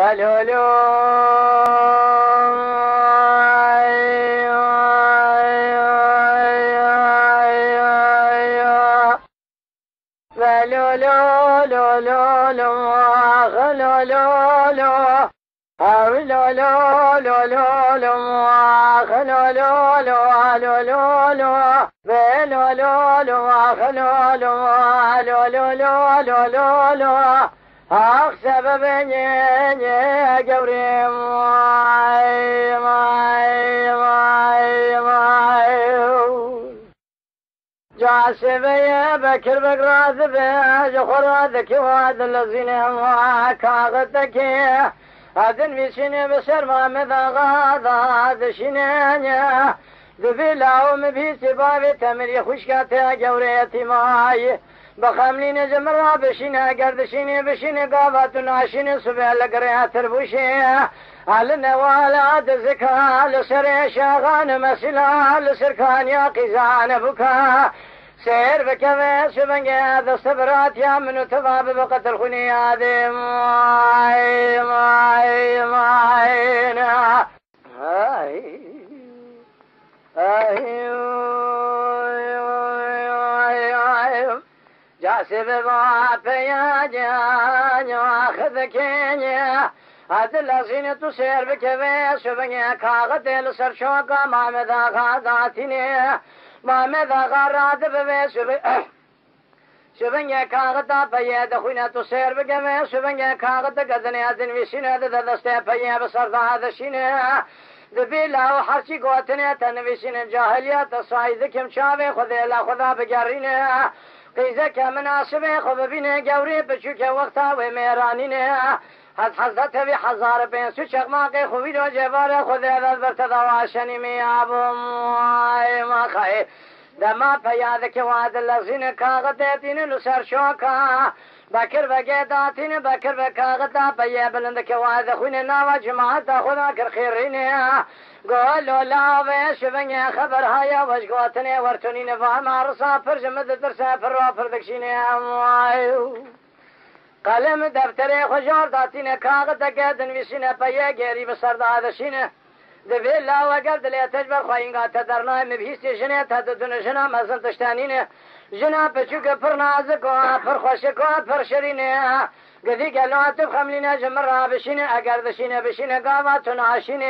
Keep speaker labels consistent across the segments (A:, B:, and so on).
A: ذلولو سبب يا قبري جاسب يا بكر بقراذ بجخراذك وهذا الذين كاغتك هذن بسنة بسر ما مذاغاذا دشنانيا ذبيلاهم في سباب تمر خشكاتها قوريتي ماي بخملين زمرا بشنا قردشيني بشنا قابات ناشين سبيل قريات تربوشي على نوالات زكاة لسر شاغان مسلا لسركان يا قزان بكا سير بكذا سبنجا ذا الصبرات يا من تضاب بقتل خني هذه ماينا جاسب ضعف يا جاني واخذ كينيا هذا زينة تسير بكذا سبنجا كاغد لسر شوقا ما مذا غاداتني ما مذا غارات ببي سبنجا كاغدا بيا دخونا تسير بكذا سبنجا كاغد قدني أذن ويسينا ذا دسته بيا بصر هذا شينا ذبيلا وحرشي قوتنا تنويسين جاهلية صايد كم شافي خذي لا خذا بجارينا قيزك مناسبة خببين قوري بشوك وقتا وميرانين حزت بحزار بين سوشك ماقي خويد وجبار خذي ذا برتدواشني ميابو ما خي دما بيادك واد اللزين كاغتين لسر شوكا بكر بقيداتين بكر بكاغتا بيا بلندك واد خوين ناوا جماعت خدا كر خيرين قولوا لا بيش بنيا خبر هيا وشقوتني ورتونين فاما رصا فرج مد درسا فروا فردكشيني قلم دفتري خجار داتين كاغتا قدن ويسين بيا غيري بسر دادشين دبي لا وقرد لي تجبر خوينغا تدرنا مبهيستي جنة تددن جنة مزن تشتانين جنة بچوك پر نازك پر خوشك پر شرين قذي قالوا تبخملين جمرة بشين اقردشين بشين قاواتنا عشين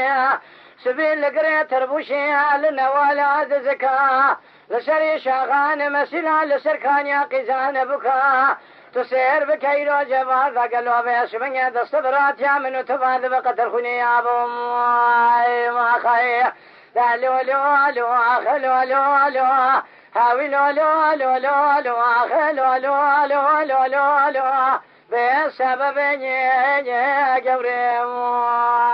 A: سبيل لقرية تربوشين للنوال عاد زكاة لسري شاغان مسيلا لسركان يا قيزان بكا تسير بكيرو جبار ذا قالوا بيسبنيا دستبرات يا منو تباد بقتل خني يا ابو ما خي لا لو لو لو خلو لو لو هاوي لو لو لو لو لو خلو لو لو لو لو لو بسبب ني جبري ما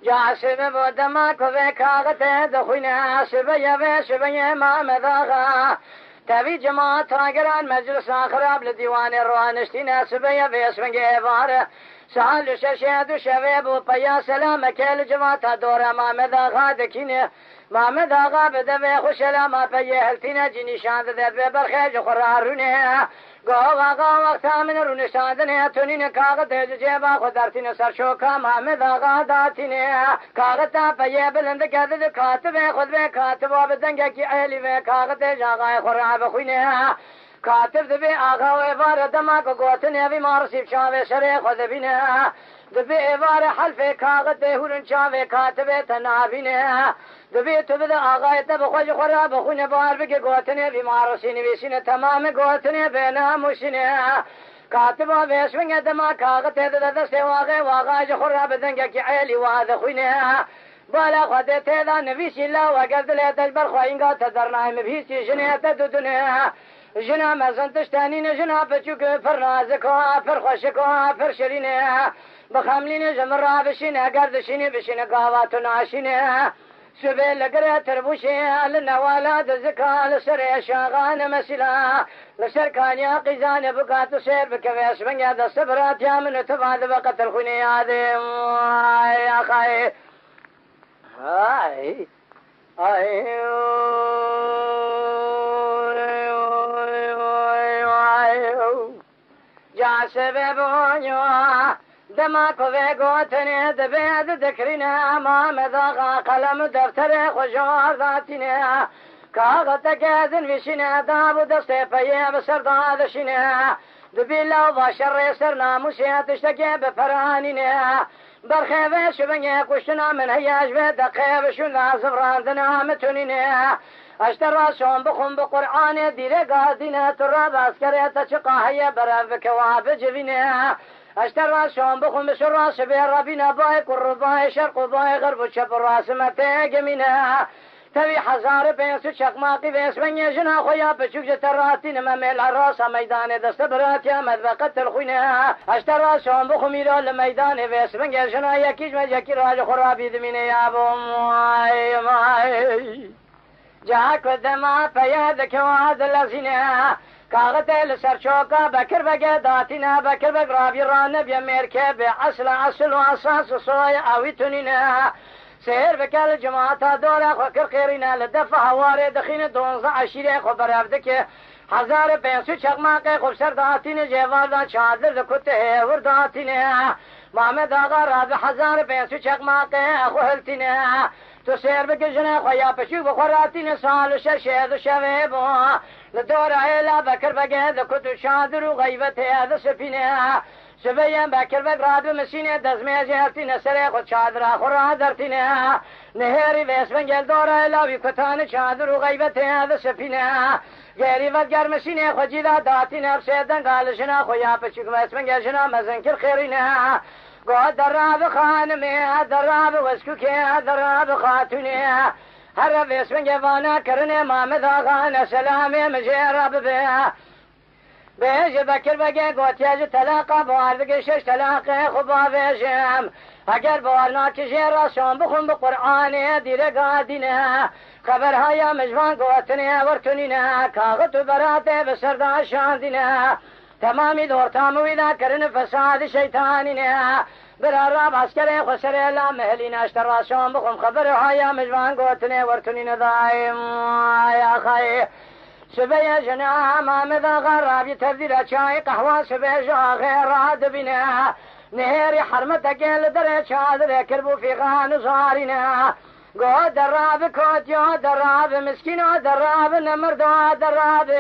A: جاسم بودما كوي كاغته دخونا شبيه ما مذاغا تبي جماعت راقران مجلس خراب لديوان الروانشتين سبيه باسمك بار سهل ششيد شباب وبيا سلام كل جماعت دور ما مذاغا دكينه ما مذاغا بدبي خوشلا ما بيه هلتنا جني شاند ذات برخيج قرارونه قوغا وقتا من رونشاندنه تونين كاغت جيبا خدرتين سرشوكا ما مذاغا داتينه كاغتا بيه بلند كذب كاتب خود به كاتب وبدنگه کی اهلی به كاغت جاغا خراب خوينه كاتب دبي آغا وعبارة دماغ قوتنه بمارسيب شاوه شري خود بينه دبي عبارة حلف كاغت هورن شاوه كاتب تنابينه دبي تبدا آغا تبخوش خراب خوينه بار بك قوتنه بمارسين ويسينه تمام قوتنه بينه مشينه كاتبا بيسوينه دماغ كاغت دسته واغا خراب دنگه کی اهلی وهذا خوينه بالا خدت هذا نبي الله وقد لا تجبر خوينغا تدرنا مبيسي جنيه تددنه جنا مزن تشتانين جنا بچوك فرنازكو فرخوشكو فرشرينه بخملين جمرا بشينه قردشينه بشينه قاواتو ناشينه سبيل لقرية تربوشي للنوالا دزكا لسر شاغان مسلا لسر كان يا قيزان بكاتو سير بكفيس من يد الصبرات يا من تفاد بقتل خني هذه يا خاي هاي سببونيو دما كوفي قوتني دبيد ذكرنا ما مذاقا قلم دفتر خجار ذاتنا كاغتك اذن وشنا داب دستي فيه بسر دادشنا دبيلا وباشر سرنا مسيا تشتكي بفراننا برخيبه شبنيا كشنا من هياج بدقيب شنا زفراندنا متننا اشترى شون بخم بقرآن ديري قادنا تراب عسكرية تشقى هيا برافك وابجبنا اشترى شون بخم شرى شبه ربنا باي قرباي شرق باي غرب شب الراس متاقمنا تبي حزار بينس شقماقي بينس من يجنا خويا بشوك جتراتين مميل عراس ميدان دست براتيا مذبقة الخوينة اشترى شون بخميرو لميدان بينس من يجنا يكيج مجاكي راج خرابي دمين يا ابو ماي ماي جاك ودما فيادك وهذا الذين كاغتل سرچوكا بكر بقداتنا بكر بقرابي رانب يميركب اصل واساس صوي اويتننا سير بكال جماعة دورة خكر خيرنا لدفع هواري دخين دونزا عشيري خبر عبدك هزار بينسو چقماقي خبسر داتين جيواردا چادر دكوته ورداتين محمد آغا راد هزار بينسو چقماقي اخوهلتين تو سير بكجنا خويا بشوك بخوراتين سال ششيد شويبو لدورة عيلا بكر بقى دكوتو شادر وغيبته هذا سفينه شبيان بكر بقراب مسينة دزمي جهرتين سري خود شادر خورا درتين نهاري بيس بنجل دورة لاوي كتان شادر وغيبته هذا سفينه غيري ودقر مسينة خود جدا داتين بسيدن قالشنا خويا بشوك بيس بنجل جنا مزنكر خيرينه قد دراب خانمي دراب وسكوكي دراب خاتوني هر بيس بنجل وانا كرني ما مذاقان سلامي مجيراب بيه بيج بكر بقى قوتياج تلاقى بواردك شش تلاقى خبا بيجم اگر بوارنا كجيرا شون بخون بقرآن دير قادنا خبر هيا مجوان قوتنا ورتننا كاغت براتي بسردا شاندنا تمامي دور تاموي ذا كرن فساد شيطاننا براراب عسكري خسر لا مهلنا اشترى شون بخون خبر هيا مجوان قوتنا ورتننا دايم يا خي سبيا جنا ما مذا غراب يتبذل شاي قهوة سبيا جا غير راد بنا نهيري حرمتك لدري شادر كربو في غان صارنا قو دراب كوتيو دراب مسكينو دراب نمردو دراب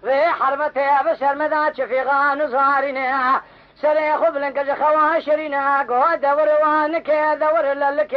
A: في حرمتي بشر مذاك في غان صارنا سري خبلنك جخواشرنا قو دور وانك دور للك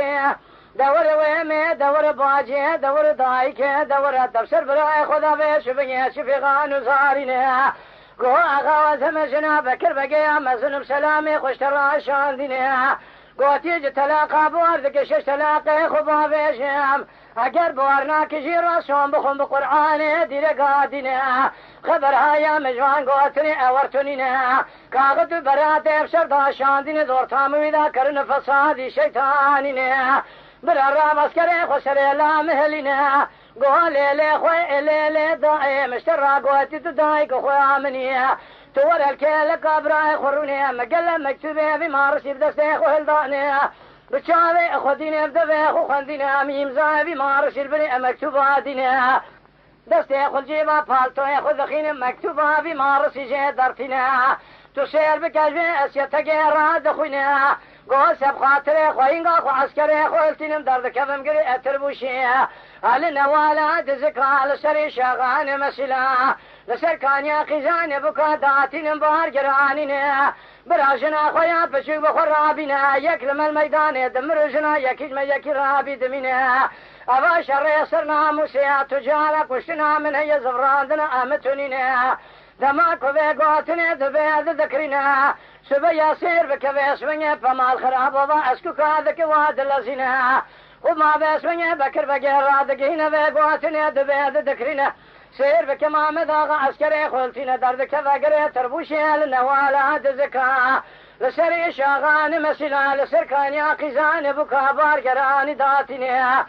A: دور ويمي دور باجي دور دايك دور تبصر براي خدا بيش بيش في غانو زارينه قو اغا وزمجنا بكر بقيا مزن بسلامي خوش تراشان دينه قو تيجي تلاقى بواردك شش تلاقى خبا بيشم اگر بوارنا كجي راسون بخون بقرآن دير قادينه خبر هايا مجوان قوتني اورتنينه كاغد براتي بسر داشان دينه دور تاموي ذا كرن فسادي شيطانينه برا مسكري خسر لا مهلنا قولي لي خوي لي داعي مشترى قوتي تدايك خويا مني تور الكيل كبراي خروني مقل مكتوبي بمارسي بدستي خويل داني بشاوي خديني بدبي خو خنديني ميم زاي بمارسي البني مكتوباتيني دستي خل جيبا بالتوي خذ خين مكتوبة بمارسي جي درتيني تسير بكجبي اسيتك راد خويني قول سب خاطري خوينغا خو عسكري خويلتين درد كفم قري اتربوشي هل نوالا دزكا لسري شاغان مسلا لسر كانيا خزان بكا داتين بار جرانين براجنا خويا بشوك بخرابنا يكلم الميدان دمرجنا يكيج ما يكي رابي دمينا ابا شر صرنا مسيا تجارة كشنا من هي زفراندنا امتنينا دماكو بيقوتني دبيد ذكرنا سبيا سير بكبيس مني فما الخراب وضع اسكو كاذك واد اللزنا وما بيس مني بكر بقير دقينا بيقوتني دبيد ذكرنا سير بكما مذاق عسكري خلتنا دردك ذاقري تربوشي لنوالا دزكا لسري شاغان مسلا لسر كان ياقزان بكا بارقران داتني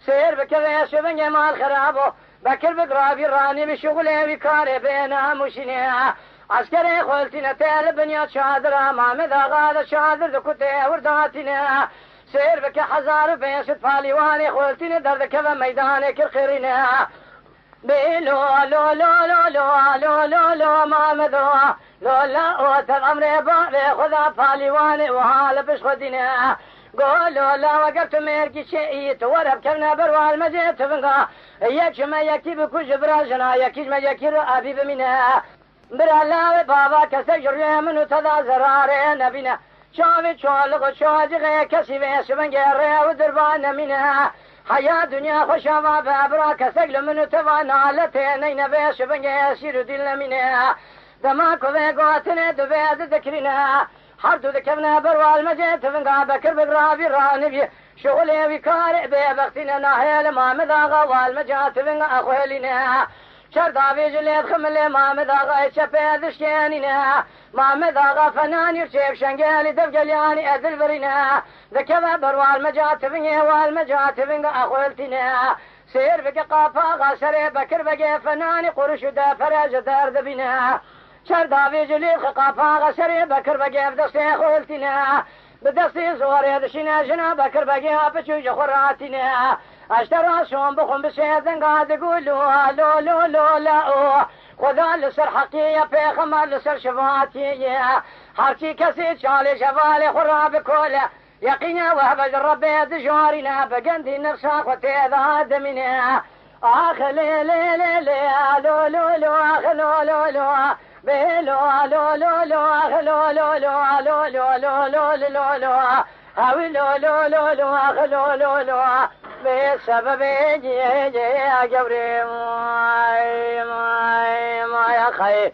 A: سير بكبيس مني ما الخراب بكر بقرابي راني بشغلي بكاري بينا مشيني عسكري خلتنا تال بنيات شادرة ما مذاق هذا شادر دكوتي ورداتنا سير بك حزار بيست فاليواني خلتنا دردك ميداني كالخيرنا بيلو لو لو لو لو لو لو لو ما مذو لولا اوت الامر بابي خذا فاليواني وحال بش خدنا قول لولا وقفت ميركي شيء تورب كمنا بروال مجيت فنقا يكشم يكي بكوش براجنا يكيش يكي ابي بمنا برالا بابا كسجر منو تدا زرار نبينا شوفي شولق شوجغي كسي شبنجر ودربان منا حياة دنيا خوشا بابرا كسجل منو توانا لتين بيش بنجي سير دل منا دماكو ذيقوتنا دبيد ذكرنا حردو ذكرنا بروال مجيت فنقا بكر بقرابي رانبي شغلي وكارئ ببختنا ناهيل ما مذاغا والمجات فنقا أخوالنا شرطا بيجليت خملي ما مذاغا يتشبه ذشكيننا ما مذاغا فنان يرشيك شنقالي دفقلياني أذل برنا ذكذا بروال مجات فنقا والمجات فنقا أخوالتنا سير بك قافا سري بكر بقى فناني قرش دا فرج دار ذبنا شرطا بيجليت قافا سري بكر بقى بدستي أخوالتنا بدستي زوري دشنا جنا بكر بقى بشوج خراتنا اشترى شون بخم بسيدن قاعد يقولوا لو لو لو لا خذا لسر حقية في خمر لسر شفاتي حركي كسي شالي شفالي خراب كولا يقينا وهبج ربي دجارنا بقندي نفسا وتيذا دمنا اخ لي لي لي لي لو لو لو اخ لو لو لو بلو لو لو لو اخ لو لو لو لو لو لو لو لو لو هاوي لو لو لو لو اخ لو لو لو بسبب يا جبري ما يا خير